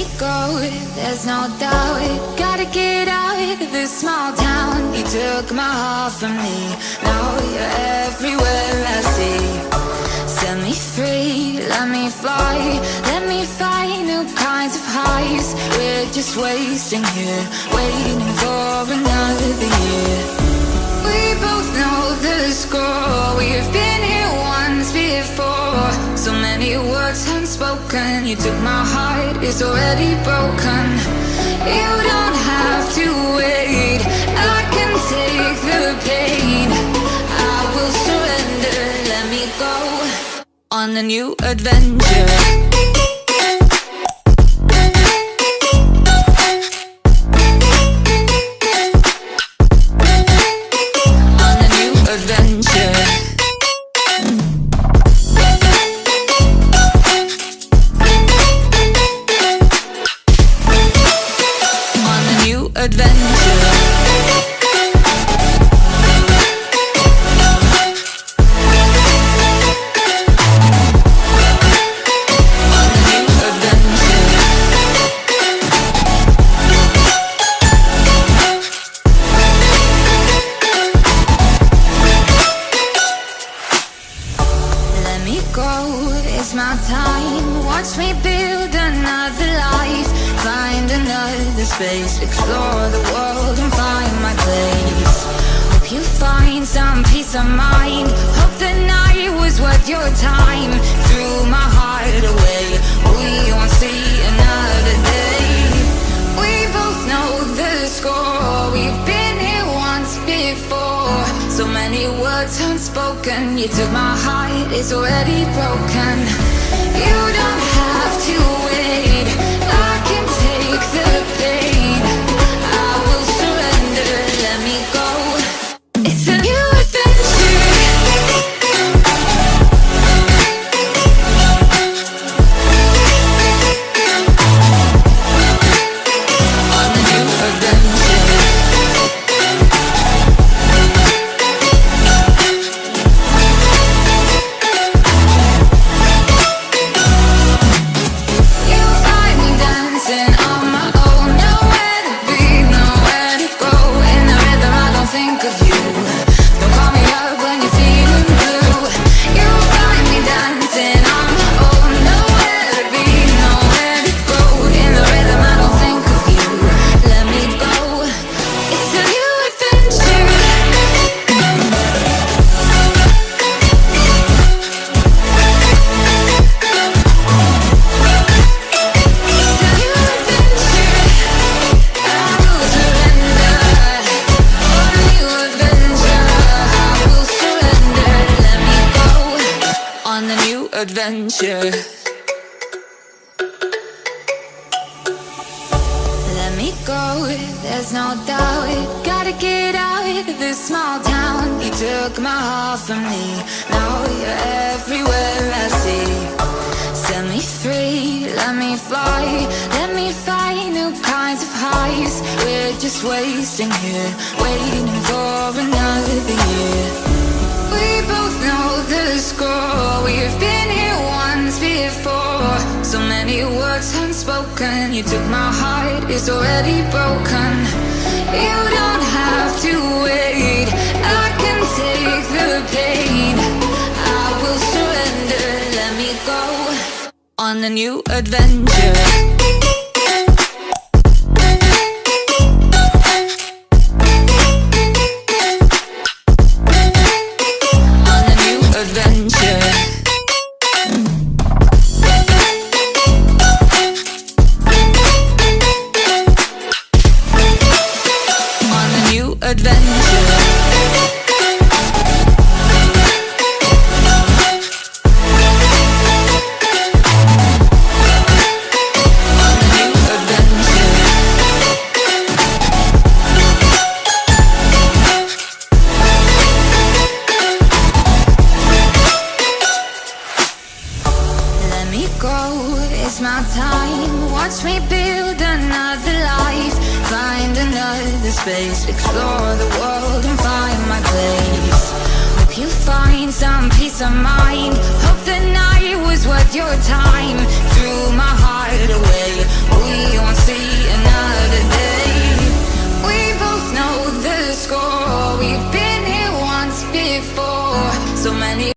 me go, there's no doubt. Gotta get out of this small town. You took my heart from me, now you're everywhere I see. Set me free, let me fly, let me find new kinds of highs. We're just wasting here, waiting for another year. We both know the score, we've been here once before. So many words unspoken, you took my heart, it's already broken. You don't have to wait, I can take the pain. I will surrender, let me go on a new adventure. Explore the world and find my place. Hope you find some peace of mind. Hope the night was worth your time. Threw my heart away, we won't see another day. We both know the score, we've been here once before. So many words unspoken, you took my heart, it's already broken. You don't have to wait, I can take the pain. Adventure. Let me go, there's no doubt. Gotta get out of this small town. You took my heart from me, now you're everywhere I see. Set me free, let me fly, let me find new kinds of highs. We're just wasting here, waiting for another year. We both know the score, we've been here once before. So many words unspoken, you took my heart, it's already broken. You don't have to wait, I can take the pain. I will surrender, let me go on a new adventure. Space, explore the world and find my place. Hope you find some peace of mind. Hope the night was worth your time. Threw my heart away, we we've been